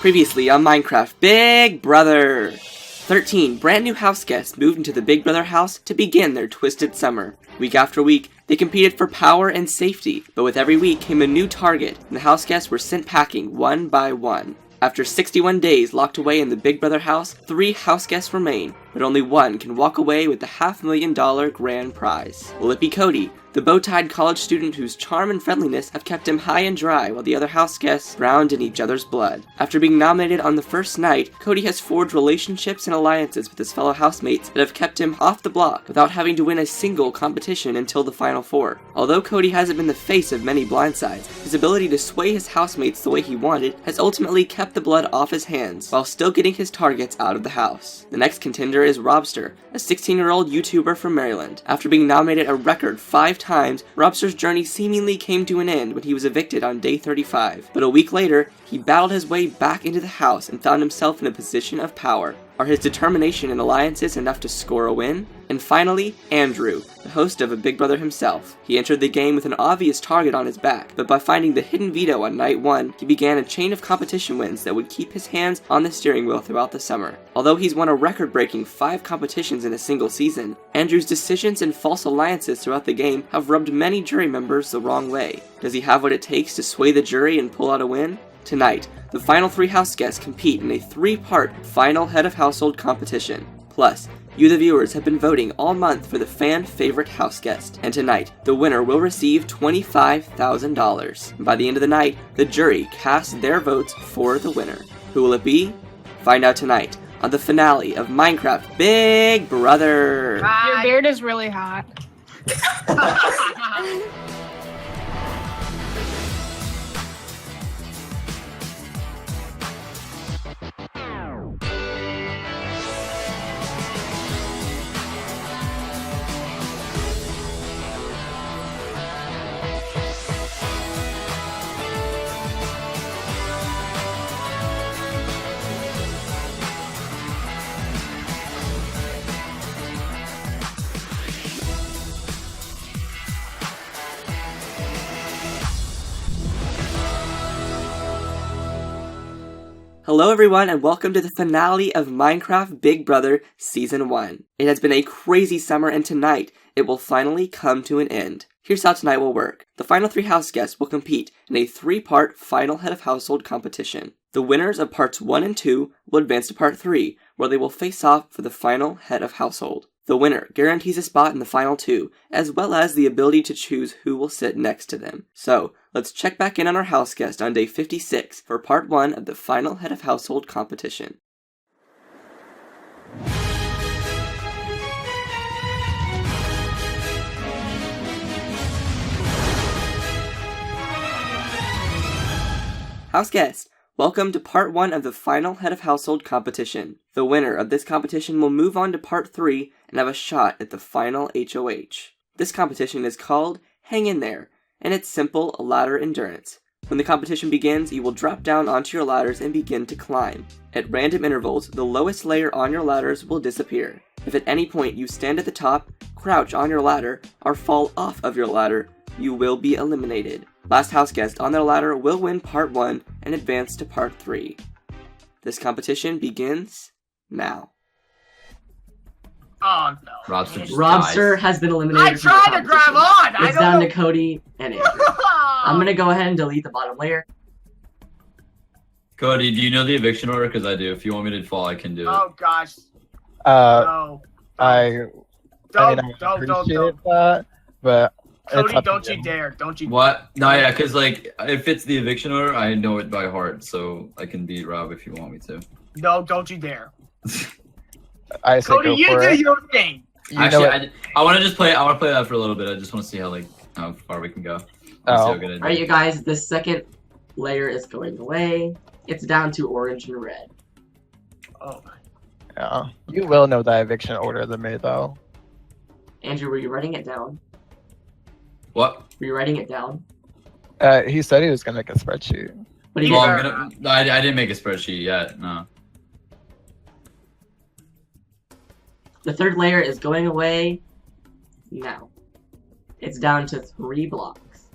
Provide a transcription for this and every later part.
Previously on Minecraft Big Brother! 13 brand new house guests moved into the Big Brother house to begin their twisted summer. Week after week, they competed for power and safety, but with every week came a new target, and the house guests were sent packing one by one. After 61 days locked away in the Big Brother house, 3 house guests remain, but only one can walk away with the $500,000 grand prize. Will it be Cody, the bow-tied college student whose charm and friendliness have kept him high and dry while the other house guests drowned in each other's blood? After being nominated on the first night, Cody has forged relationships and alliances with his fellow housemates that have kept him off the block without having to win a single competition until the final 4. Although Cody hasn't been the face of many blindsides, his ability to sway his housemates the way he wanted has ultimately kept the blood off his hands while still getting his targets out of the house. The next contender is Robster, a 16-year-old YouTuber from Maryland. After being nominated a record 5 times, Robster's journey seemingly came to an end when he was evicted on day 35. But a week later, he battled his way back into the house and found himself in a position of power. Are his determination and alliances enough to score a win? And finally, Andrew, the host of a Big Brother himself. He entered the game with an obvious target on his back, but by finding the hidden veto on night 1, he began a chain of competition wins that would keep his hands on the steering wheel throughout the summer. Although he's won a record-breaking 5 competitions in a single season, Andrew's decisions and false alliances throughout the game have rubbed many jury members the wrong way. Does he have what it takes to sway the jury and pull out a win? Tonight, the final 3 house guests compete in a 3-part final head of household competition. Plus, you the viewers have been voting all month for the Fan Favorite Houseguest, and tonight, the winner will receive $25,000. By the end of the night, the jury casts their votes for the winner. Who will it be? Find out tonight on the finale of Minecraft Big Brother. Your beard is really hot. Hello everyone and welcome to the finale of Minecraft Big Brother Season 1. It has been a crazy summer and tonight it will finally come to an end. Here's how tonight will work. The final 3 house guests will compete in a 3-part final head of household competition. The winners of parts 1 and 2 will advance to part 3 where they will face off for the final head of household. The winner guarantees a spot in the final 2, as well as the ability to choose who will sit next to them. So, let's check back in on our house guest on day 56 for part 1 of the final head of household competition. House guest, welcome to part 1 of the final head of household competition. The winner of this competition will move on to part 3 and have a shot at the final HOH. This competition is called Hang In There, and it's simple ladder endurance. When the competition begins, you will drop down onto your ladders and begin to climb. At random intervals, the lowest layer on your ladders will disappear. If at any point you stand at the top, crouch on your ladder, or fall off of your ladder, you will be eliminated. Last house guest on their ladder will win part 1 and advance to part 3. This competition begins now. Oh no. Robster has been eliminated. I tried to grab on! It's down to Cody and Andrew. I'm gonna go ahead and delete the bottom layer. Cody, do you know the eviction order? Because I do. If you want me to fall, I can do it. Oh gosh. No. I appreciate that, but Cody, don't you dare. Don't you What? No, yeah, because, like, if it's the eviction order, I know it by heart, so I can beat Rob if you want me to. No, don't you dare. I say Cody, go you for do it. your thing. Actually, I want to just play. I want to play that for a little bit. I just want to see how far we can go. Alright, you guys, the second layer is going away. It's down to orange and red. Oh. Yeah. You will know the eviction order than me, though. Andrew, were you writing it down? What? Were you writing it down? He said he was gonna make a spreadsheet. What do you Well, I didn't make a spreadsheet yet. No. The third layer is going away now. It's down to 3 blocks.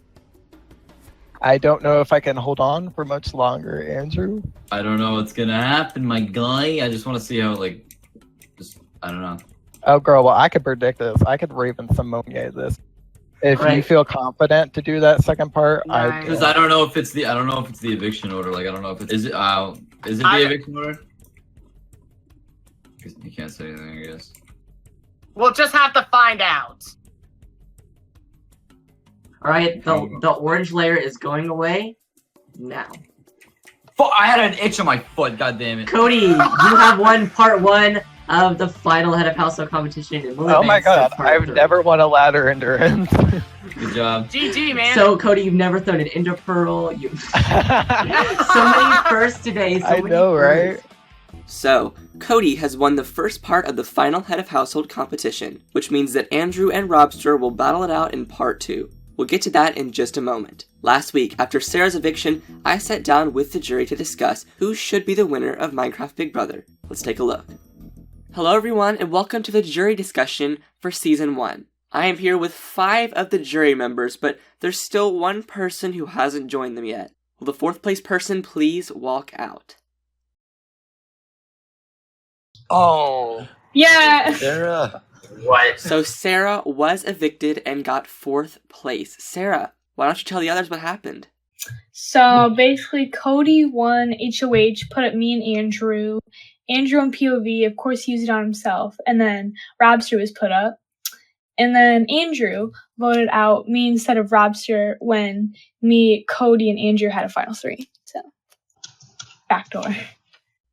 I don't know if I can hold on for much longer, Andrew. I don't know what's gonna happen, my guy. I just want to see how, I don't know. Oh, girl, well, I could predict this. I could Raven Simone this. If you Right. feel confident to do that second part, Right. Because I don't know if it's the eviction order. Like, I don't know if is it the eviction order? You can't say anything, I guess. We'll just have to find out. Alright, the orange layer is going away now. I had an itch on my foot. God damn it. Cody, you have won part 1 of the final head of household competition. And Oh my god, I've never won a ladder endurance. Good job. GG, man. So, Cody, you've never thrown an Ender Pearl. So many firsts today. I know, right? So, Cody has won the first part of the final head of household competition, which means that Andrew and Robster will battle it out in part 2. We'll get to that in just a moment. Last week, after Sarah's eviction, I sat down with the jury to discuss who should be the winner of Minecraft Big Brother. Let's take a look. Hello everyone, and welcome to the jury discussion for Season 1. I am here with 5 of the jury members, but there's still one person who hasn't joined them yet. Will the 4th place person please walk out? Oh. Yeah. Sarah. What? So Sarah was evicted and got 4th place. Sarah, why don't you tell the others what happened? So basically, Cody won HOH, put up me and Andrew. Andrew on POV, of course, he used it on himself. And then Robster was put up. And then Andrew voted out me instead of Robster when me, Cody, and Andrew had a final 3. So, backdoor.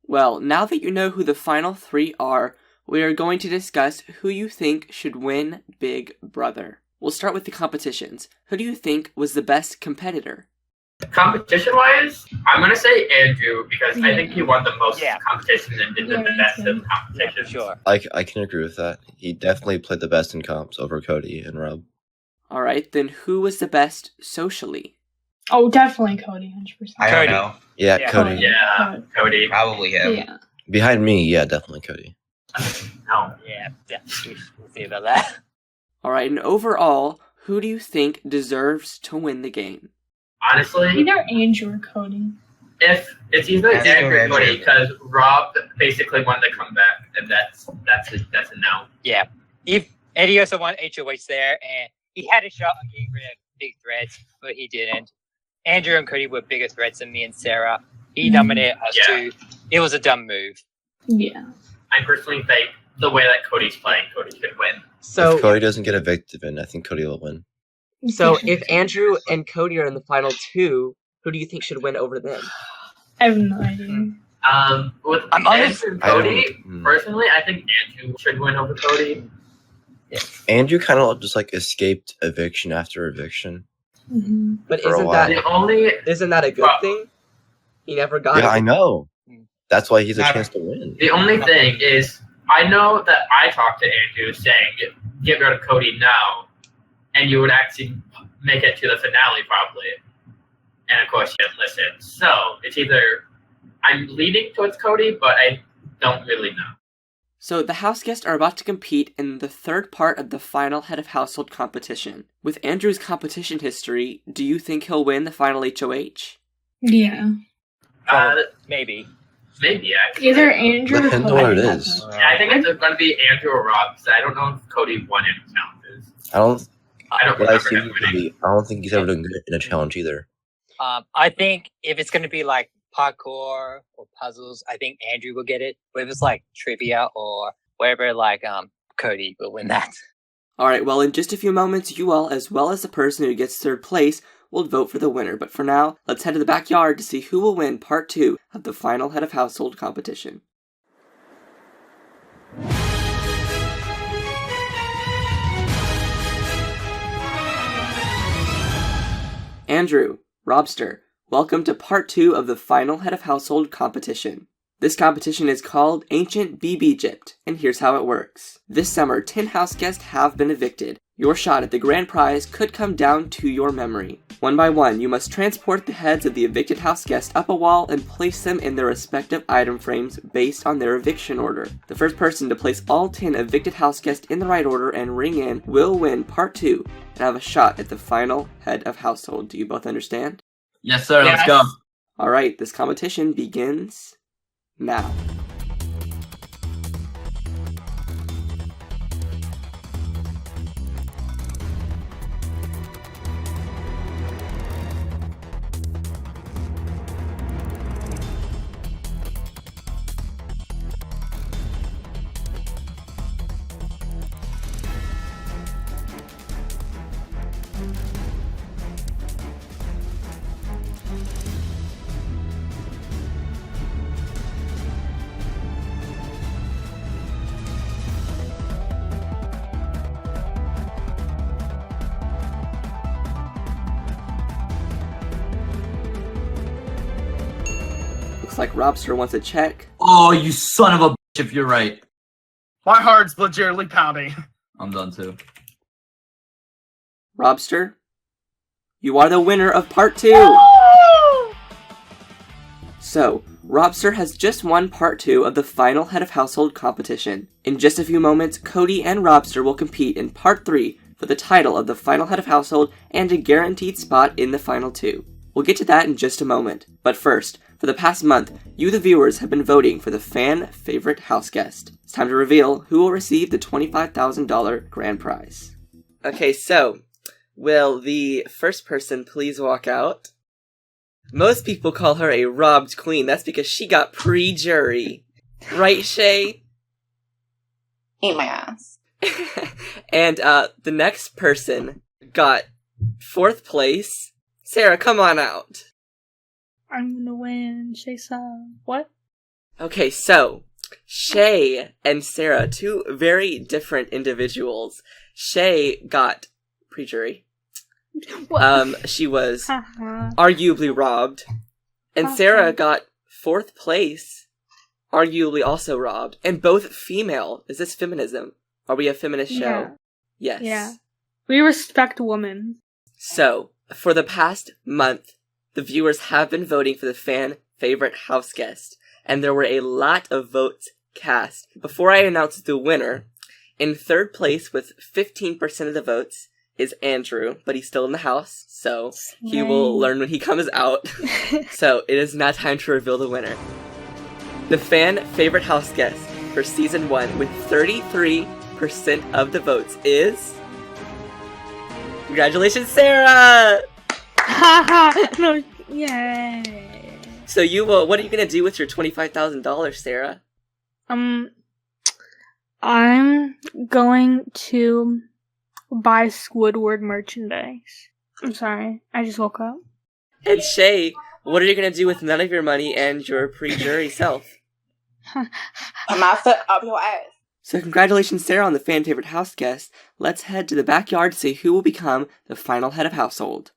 Well, now that you know who the final 3 are, we are going to discuss who you think should win Big Brother. We'll start with the competitions. Who do you think was the best competitor? Competition-wise, I'm going to say Andrew because I think he won the most competitions and did the Yeah, best me too. of competitions. Sure. I can agree with that. He definitely played the best in comps over Cody and Rob. Alright, then who was the best socially? Oh, definitely Cody, 100%. I don't know. Yeah, Cody. Yeah, Cody. Probably him. Yeah. Behind me, yeah, definitely Cody. No. Yeah. We'll see about that. Alright, and overall, who do you think deserves to win the game? Honestly, Either Andrew or Cody. if it's either I think Andrew or Cody Andrew. because Rob basically won the comeback, and that's a no. Yeah. Eddie also won HOH there, and he had a shot on getting rid of big threats, but he didn't. Andrew and Cody were bigger threats than me and Sarah. He nominated us too. It was a dumb move. Yeah. I personally think the way that Cody's playing, Cody should win. So, If Cody doesn't get evicted, then I think Cody will win. so if Andrew and Cody are in the final 2, who do you think should win over them? I have no idea. With I'm honest- Andrew and I don't- Cody, personally, I think Andrew should win over Cody. Andrew kind of just like escaped eviction after eviction. Mm-hmm. But For a isn't while. that a good thing? He never got Yeah, it. I know. That's why he's a Not- chance to win. The only thing is, I know that I talked to Andrew saying, get rid of Cody now, and you would actually make it to the finale probably. And of course, he didn't listen. So, it's either, I'm leaning towards Cody, but I don't really know. So the Houseguests are about to compete in the 3rd part of the final head of household competition. With Andrew's competition history, do you think he'll win the final HOH? Yeah. Maybe. Maybe, actually. Either Andrew or Depends Cody. on what it is. Yeah, I think it's going to be Andrew or Rob, because I don't know if Cody won any challenges. I don't. I don't What I've remember seen him him winning. be, I don't think he's ever done good in a challenge either. I think if it's going to be like parkour or puzzles, I think Andrew will get it. But if it's like trivia or whatever, like Cody will win that. Alright, well in just a few moments, you all, as well as the person who gets 3rd place, will vote for the winner. But for now, let's head to the backyard to see who will win part 2 of the final head of household competition. Andrew, Robster, welcome to part 2 of the final head of household competition. This competition is called Ancient VB Gypped, and here's how it works. This summer, 10 Houseguests have been evicted. Your shot at the grand prize could come down to your memory. One by one, you must transport the heads of the evicted Houseguests up a wall and place them in their respective item frames based on their eviction order. The first person to place all 10 evicted Houseguests in the right order and ring in will win part 2 and have a shot at the final head of household. Do you both understand? Yes, sir. Let's go. All right, this competition begins now. Looks like Robster wants to check. Oh, you son of a bitch! If you're right, My heart's legitimately pounding. I'm done too. Robster, you are the winner of part 2! So, Robster has just won part 2 of the final Head of Household competition. In just a few moments, Cody and Robster will compete in part 3 for the title of the final Head of Household and a guaranteed spot in the final 2. We'll get to that in just a moment. But first, for the past month, you the viewers have been voting for the Fan Favorite Houseguest. It's time to reveal who will receive the $25,000 grand prize. Okay, so, will the first person please walk out? Most people call her a robbed queen. That's because she got pre-jury. Right, Shay? Eat my ass. And the next person got 4th place. Sarah, come on out. I'm gonna win. Shay saw. What? Okay, so Shay and Sarah, two very different individuals. Shay got pre-jury. She was arguably robbed. And Sarah got 4th place, arguably also robbed. And both female. Is this feminism? Are we a feminist show? Yes. Yeah. We respect women. So, for the past month, the viewers have been voting for the Fan Favorite Houseguest, and there were a lot of votes cast. Before I announce the winner, in 3rd place with 15% of the votes is Andrew, but he's still in the house, so he will learn when he comes out. So, it is now time to reveal the winner. The Fan Favorite Houseguest for Season 1 with 33% of the votes is... Congratulations, Sarah! No, yay. So you, what are you gonna do with your $25,000, Sarah? I'm going to buy Squidward merchandise. I'm sorry, I just woke up. And Shay, what are you gonna do with none of your money and your pre-jury self? Put my foot up your ass. So congratulations, Sarah, on the Fan Favorite Houseguest. Let's head to the backyard to see who will become the final head of household.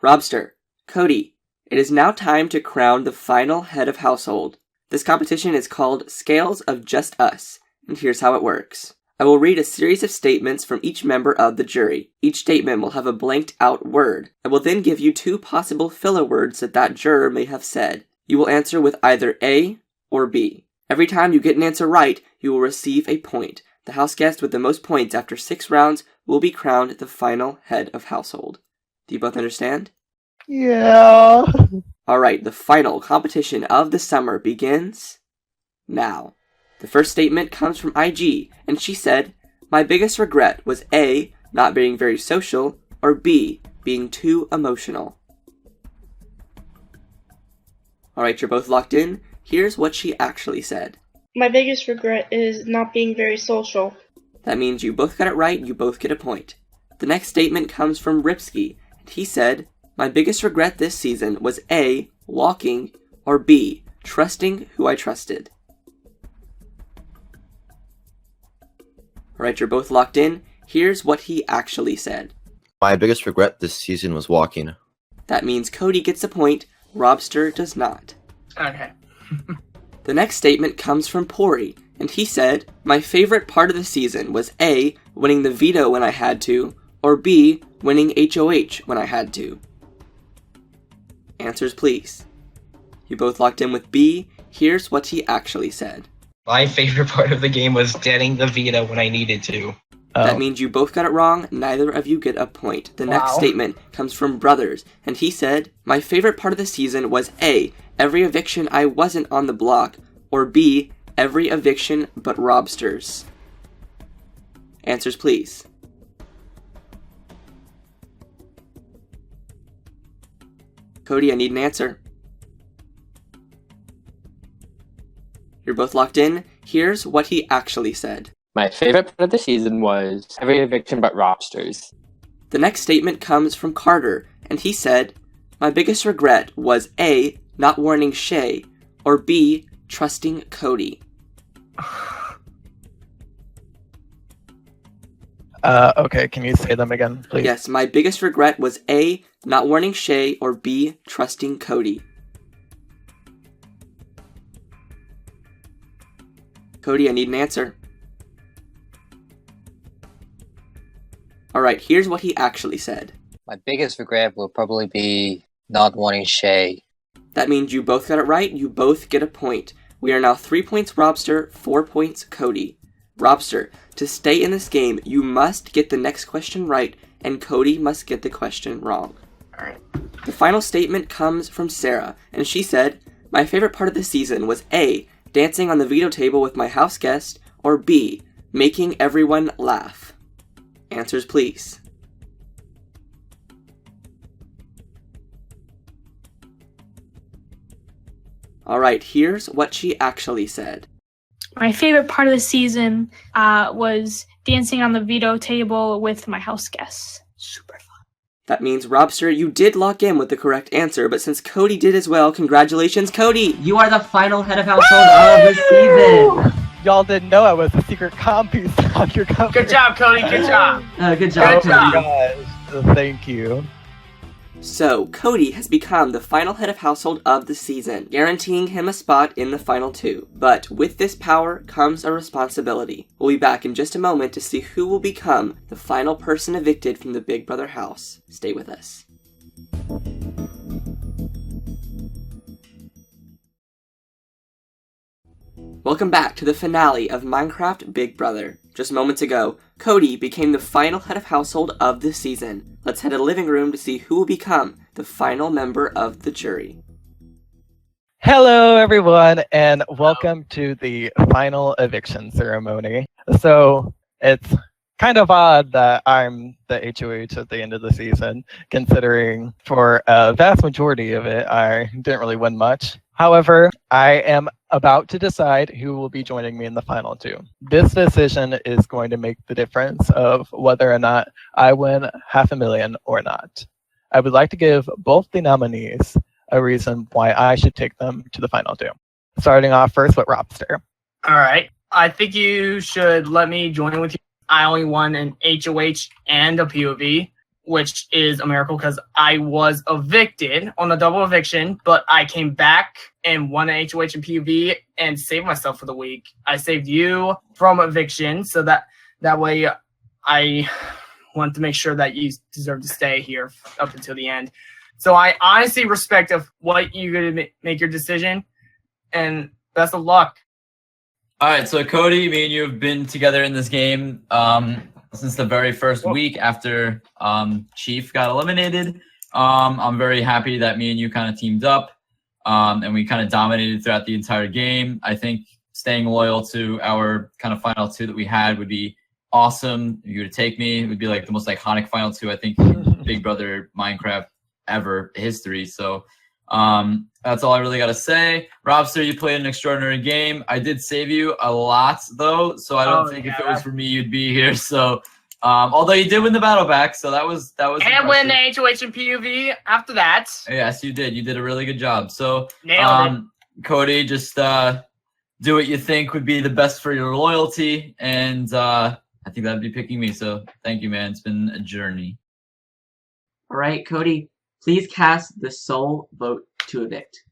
Robster, Cody, it is now time to crown the final head of household. This competition is called Scales of Just Us, and here's how it works. I will read a series of statements from each member of the jury. Each statement will have a blanked out word. I will then give you 2 possible filler words that juror may have said. You will answer with either A or B. Every time you get an answer right, you will receive a point. The house guest with the most points after 6 rounds will be crowned the final head of household. Do you both understand? Yeah. Alright, the final competition of the summer begins now. The first statement comes from IG, and she said, "My biggest regret was A, not being very social, or B, being too emotional." Alright, you're both locked in. Here's what she actually said. My biggest regret is not being very social. That means you both got it right, you both get a point. The next statement comes from Ripsky, and he said, "My biggest regret this season was A, walking, or B, trusting who I trusted." Alright, you're both locked in. Here's what he actually said. My biggest regret this season was walking. That means Cody gets a point, Robster does not. Okay. The next statement comes from Pori, and he said, "My favorite part of the season was A, winning the veto when I had to, or B, winning HOH when I had to." Answers, please. You both locked in with B. Here's what he actually said. My favorite part of the game was getting the veto when I needed to. That means you both got it wrong. Neither of you get a point. The next statement comes from Brothers, and he said, "My favorite part of the season was A, every eviction I wasn't on the block, or B, every eviction but Robsters." Answers, please. Cody, I need an answer. You're both locked in. Here's what he actually said. My favorite part of the season was every eviction but Robsters. The next statement comes from Carter, and he said, "My biggest regret was A, not warning Shay, or B, trusting Cody." Okay, can you say them again, please? Yes, my biggest regret was A, not warning Shay, or B, trusting Cody. Cody, I need an answer. Alright, here's what he actually said. My biggest regret will probably be not wanting Shay. That means you both got it right. You both get a point. We are now 3 points Robster, 4 points Cody. Robster, to stay in this game, you must get the next question right, and Cody must get the question wrong. Alright. The final statement comes from Sarah, and she said, "My favorite part of the season was A, dancing on the veto table with my house guest, or B, making everyone laugh." Answers, please. Alright, here's what she actually said. My favorite part of the season was dancing on the veto table with my house guests. Super fun. That means, Robster, you did lock in with the correct answer, but since Cody did as well, congratulations, Cody! You are the final head of household of the season! Y'all didn't know I was a secret compiece on your company. Good job, Cody. Good job. Good job, Cody. Guys, thank you. So, Cody has become the final head of household of the season, guaranteeing him a spot in the final two. But with this power comes a responsibility. We'll be back in just a moment to see who will become the final person evicted from the Big Brother house. Stay with us. Welcome back to the finale of Minecraft Big Brother. Just moments ago, Cody became the final head of household of the season. Let's head to the living room to see who will become the final member of the jury. Hello, everyone, and welcome to the final eviction ceremony. So, it's kind of odd that I'm the HOH at the end of the season, considering for a vast majority of it, I didn't really win much. However, I am about to decide who will be joining me in the final two. This decision is going to make the difference of whether or not I win $500,000 or not. I would like to give both the nominees a reason why I should take them to the final two. Starting off first with Robster. Alright. I think you should let me join with you. I only won an HOH and a POV, which is a miracle because I was evicted on a double eviction, but I came back and won an HOH and POV and saved myself for the week. I saved you from eviction, so that way I want to make sure that you deserve to stay here up until the end. So I honestly respect of what you're going to make your decision, and best of luck. All right, so Cody, me and you have been together in this game since the very first week after Chief got eliminated. I'm very happy that me and you kind of teamed up and we kind of dominated throughout the entire game. I think staying loyal to our kind of final two that we had would be awesome. If you were to take me, it would be like the most iconic final two, I think, in Big Brother Minecraft ever history. So that's all I really got to say. Robster, you played an extraordinary game. I did save you a lot, though, so I don't think if it was for me, you'd be here. So, although you did win the battle back, so that was and impressive. win the HOH and POV after that. Yes, you did. You did a really good job. So, Nailed it. Cody, just do what you think would be the best for your loyalty, and I think that'd be picking me. So, thank you, man. It's been a journey. All right, Cody, please cast the sole vote to evict.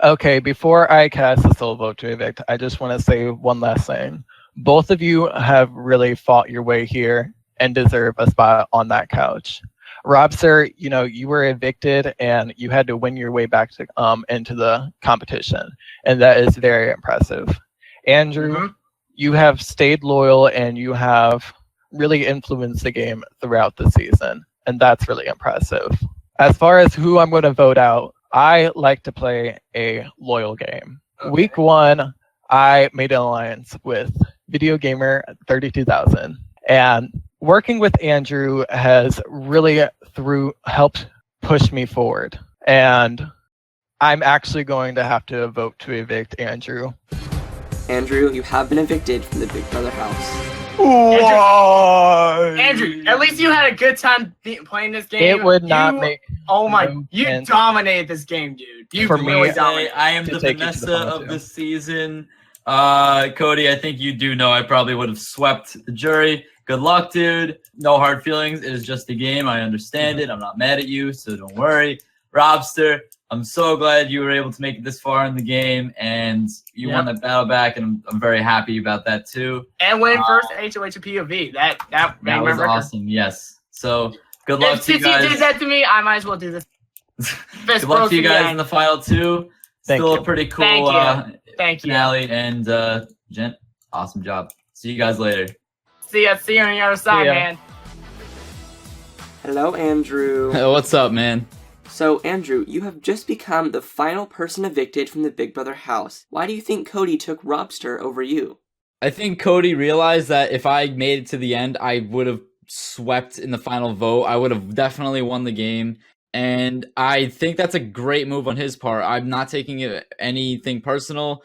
Okay, before I cast the sole vote to evict, I just want to say one last thing. Both of you have really fought your way here and deserve a spot on that couch. Robster, you know, you were evicted and you had to win your way back to into the competition, and that is very impressive. Andrew, you have stayed loyal and you have really influence the game throughout the season, and that's really impressive. As far as who I'm going to vote out, I like to play a loyal game. Week 1, I made an alliance with Video Gamer 32,000, and working with Andrew has really helped push me forward, and I'm actually going to have to vote to evict Andrew. Andrew, you have been evicted from the Big Brother house. Andrew, at least you had a good time playing this game. It would not make. Oh my! You dominated this game, dude. You For really me, dominated. I am the Vanessa of the season. Cody, I think you do know I probably would have swept the jury. Good luck, dude. No hard feelings. It is just a game. I understand it. I'm not mad at you, so don't worry. Robster, I'm so glad you were able to make it this far in the game, and you won that battle back, and I'm very happy about that too. And win first HOH and POV. That was awesome. Yes. So good luck to you guys. If you did that to me, I might as well do this. Good luck to you guys in the final 2. Still a pretty cool finale, and Jen, awesome job. See you guys later. See you on the other side, man. Hello, Andrew. What's up, man? So, Andrew, you have just become the final person evicted from the Big Brother house. Why do you think Cody took Robster over you? I think Cody realized that if I made it to the end, I would have swept in the final vote. I would have definitely won the game. And I think that's a great move on his part. I'm not taking anything personal.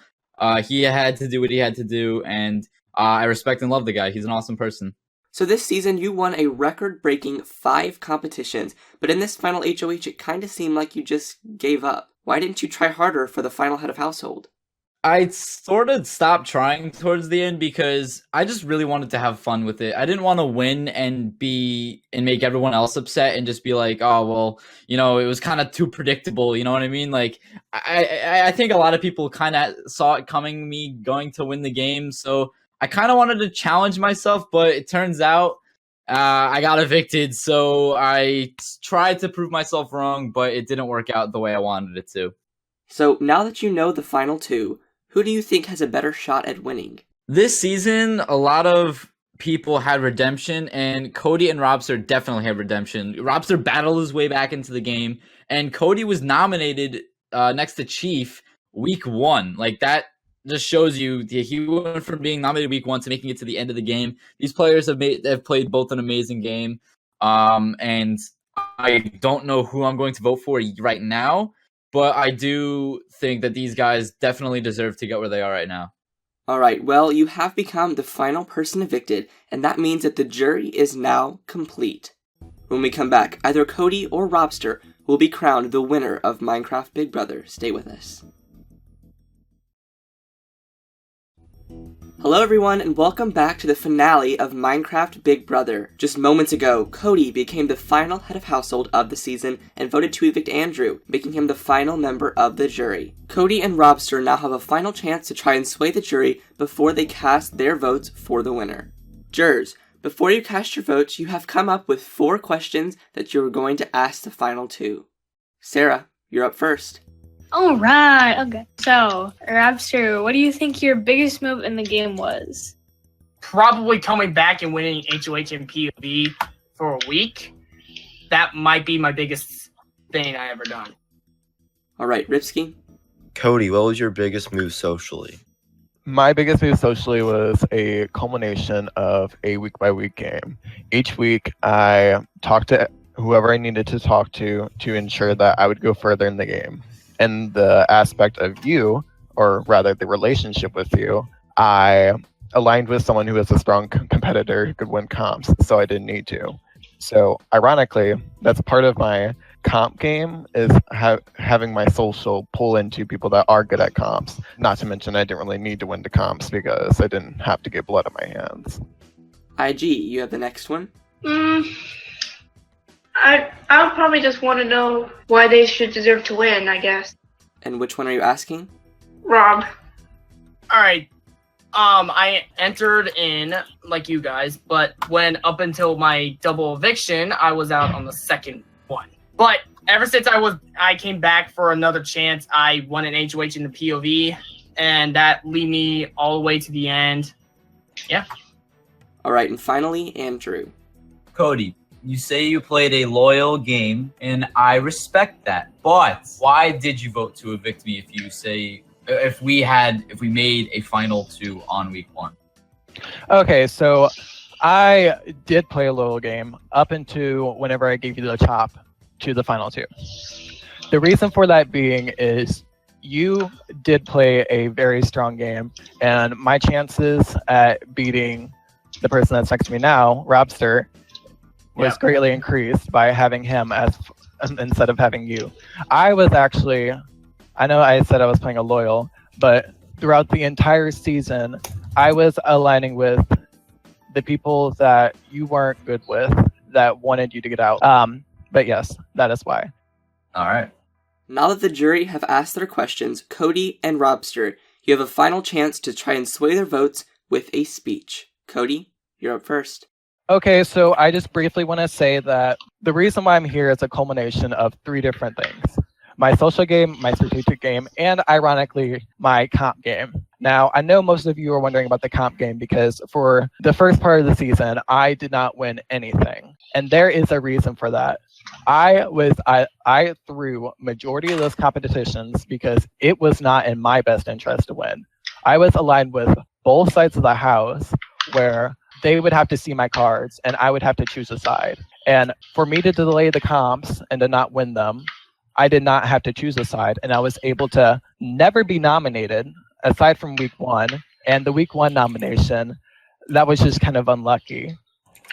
He had to do what he had to do, and I respect and love the guy. He's an awesome person. So this season, you won a record-breaking 5 competitions, but in this final HOH, it kind of seemed like you just gave up. Why didn't you try harder for the final head of household? I sort of stopped trying towards the end because I just really wanted to have fun with it. I didn't want to win and make everyone else upset and just be like, oh, well, it was kind of too predictable. You know what I mean? Like, I think a lot of people kind of saw it coming, me going to win the game. So I kind of wanted to challenge myself, but it turns out I got evicted. So I tried to prove myself wrong, but it didn't work out the way I wanted it to. So now that you know the final 2, who do you think has a better shot at winning? This season, a lot of people had redemption, and Cody and Robster definitely had redemption. Robster battled his way back into the game, and Cody was nominated next to Chief week 1. Like, that just shows you he went from being nominated week 1 to making it to the end of the game. These players have played both an amazing game, and I don't know who I'm going to vote for right now, but I do think that these guys definitely deserve to get where they are right now. Alright, well, you have become the final person evicted, and that means that the jury is now complete. When we come back, either Cody or Robster will be crowned the winner of Minecraft Big Brother. Stay with us. Hello everyone, and welcome back to the finale of Minecraft Big Brother. Just moments ago, Cody became the final head of household of the season and voted to evict Andrew, making him the final member of the jury. Cody and Robster now have a final chance to try and sway the jury before they cast their votes for the winner. Jurors, before you cast your votes, you have come up with 4 questions that you are going to ask the final 2. Sarah, you're up first. Alright, okay. So, Robster, what do you think your biggest move in the game was? Probably coming back and winning HOH and POV for a week. That might be my biggest thing I ever done. Alright, Ripsky? Cody, what was your biggest move socially? My biggest move socially was a culmination of a week-by-week game. Each week, I talked to whoever I needed to talk to ensure that I would go further in the game. And the aspect of you, or rather the relationship with you, I aligned with someone who is a strong competitor who could win comps, so I didn't need to. So, ironically, that's part of my comp game, is having my social pull into people that are good at comps. Not to mention I didn't really need to win the comps because I didn't have to get blood on my hands. IG, you have the next one? I would probably just want to know why they should deserve to win, I guess. And which one are you asking? Rob. Alright. I entered in, like you guys, but when up until my double eviction, I was out on the second one. But ever since I came back for another chance, I won an HOH in the POV, and that lead me all the way to the end. Yeah. All right, and finally, Andrew. Cody, you say you played a loyal game, and I respect that. But why did you vote to evict me if we made a final 2 on week 1? Okay, so I did play a loyal game up until whenever I gave you the chop to the final 2. The reason for that being is you did play a very strong game, and my chances at beating the person that's next to me now, Robster, was greatly increased by having him instead of having you. I know I said I was playing a loyal, but throughout the entire season, I was aligning with the people that you weren't good with that wanted you to get out. But yes, that is why. All right. Now that the jury have asked their questions, Cody and Robster, you have a final chance to try and sway their votes with a speech. Cody, you're up first. Okay, so I just briefly want to say that the reason why I'm here is a culmination of 3 different things. My social game, my strategic game, and ironically, my comp game. Now, I know most of you are wondering about the comp game because for the first part of the season, I did not win anything. And there is a reason for that. I threw majority of those competitions because it was not in my best interest to win. I was aligned with both sides of the house where they would have to see my cards and I would have to choose a side. And for me to delay the comps and to not win them, I did not have to choose a side, and I was able to never be nominated aside from week 1. And the week 1 nomination, that was just kind of unlucky.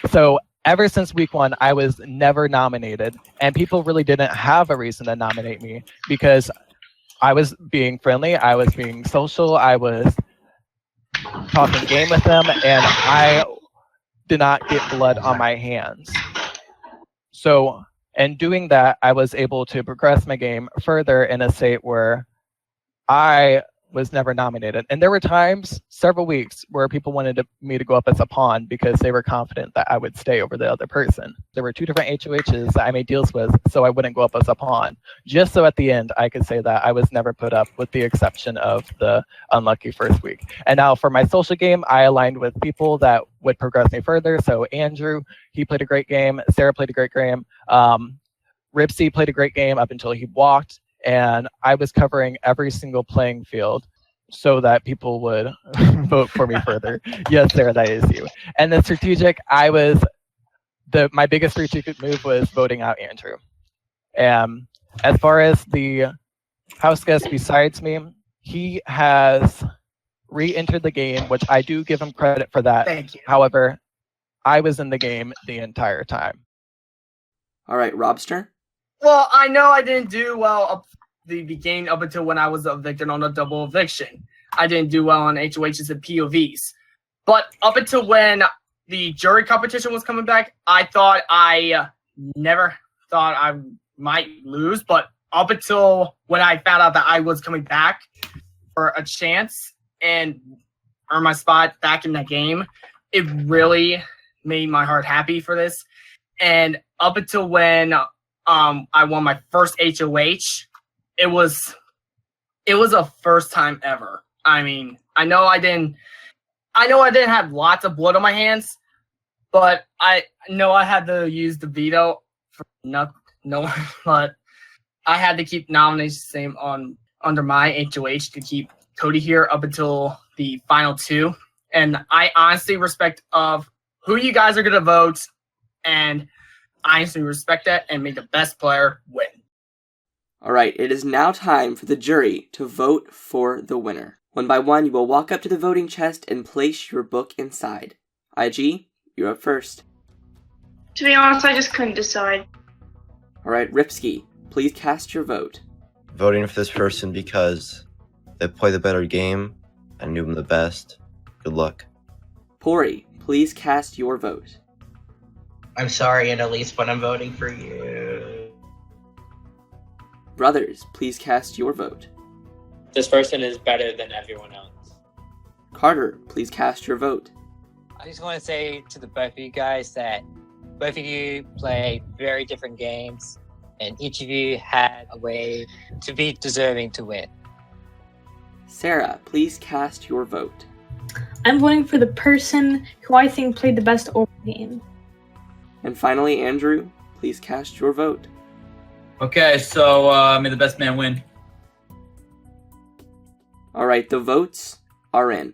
So ever since week 1, I was never nominated, and people really didn't have a reason to nominate me because I was being friendly, I was being social, I was talking game with them, and I did not get blood on my hands. So in doing that, I was able to progress my game further in a state where I was never nominated. And there were times, several weeks, where people wanted me to go up as a pawn because they were confident that I would stay over the other person. There were 2 different HOHs that I made deals with so I wouldn't go up as a pawn, just so at the end I could say that I was never put up, with the exception of the unlucky first week. And now for my social game, I aligned with people that would progress me further. So Andrew, he played a great game. Sarah played a great game. Ripsy played a great game up until he walked. And I was covering every single playing field so that people would vote for me further. Yes, Sarah, that is you. And the strategic, my biggest strategic move was voting out Andrew. As far as the house guest besides me, he has re-entered the game, which I do give him credit for that. Thank you. However, I was in the game the entire time. All right, Robster? Well, I know I didn't do well up the beginning up until when I was evicted on a double eviction. I didn't do well on HOHs and POVs. But up until when the jury competition was coming back, I never thought I might lose. But up until when I found out that I was coming back for a chance and earn my spot back in the game, it really made my heart happy for this. And up until when I won my first HOH, it was a first time ever. I mean, I know I didn't have lots of blood on my hands, but I know I had to use the veto for no, but I had to keep nominations the same under my HOH to keep Cody here up until the final 2. And I honestly respect of who you guys are gonna vote, and I honestly respect that and make the best player win. All right, it is now time for the jury to vote for the winner. One by one, you will walk up to the voting chest and place your book inside. IG, you're up first. To be honest, I just couldn't decide. All right, Ripsky, please cast your vote. Voting for this person because they play the better game. I knew them the best. Good luck. Pori, please cast your vote. I'm sorry, Annalise, but I'm voting for you. Brothers, please cast your vote. This person is better than everyone else. Carter, please cast your vote. I just want to say to the both of you guys that both of you play very different games, and each of you had a way to be deserving to win. Sarah, please cast your vote. I'm voting for the person who I think played the best over game. And finally, Andrew, please cast your vote. Okay, so may the best man win. Alright, the votes are in.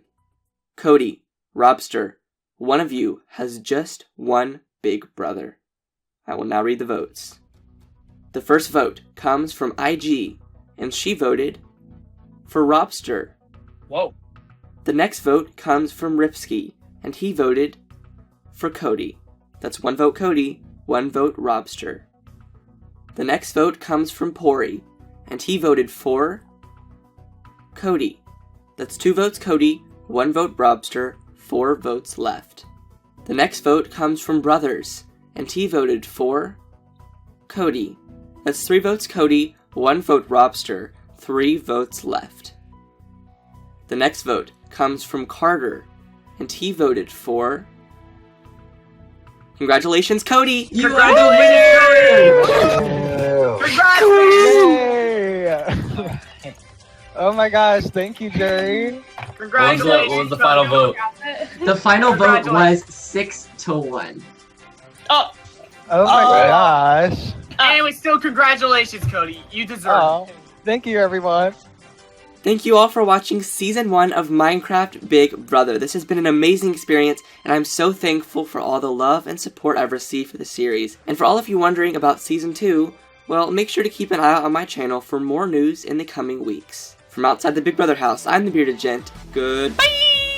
Cody, Robster, one of you has just one big brother. I will now read the votes. The first vote comes from IG, and she voted for Robster. Whoa. The next vote comes from Ripsky, and he voted for Cody. That's one vote Cody, one vote Robster. The next vote comes from Pori, and he voted for Cody. That's 2 votes Cody, 1 vote Robster, 4 votes left. The next vote comes from Brothers, and he voted for Cody. That's 3 votes Cody, 1 vote Robster, 3 votes left. The next vote comes from Carter, and he voted for... Congratulations, Cody! You are the winner! Congratulations! Oh my gosh, thank you, Jerry. Congratulations. What was the final vote? The final vote was 6-1. Oh, Oh my gosh. anyway, still congratulations, Cody. You deserve it. Thank you, everyone. Thank you all for watching Season 1 of Minecraft Big Brother. This has been an amazing experience, and I'm so thankful for all the love and support I've received for the series. And for all of you wondering about Season 2, well, make sure to keep an eye out on my channel for more news in the coming weeks. From outside the Big Brother house, I'm the Bearded Gent. Goodbye!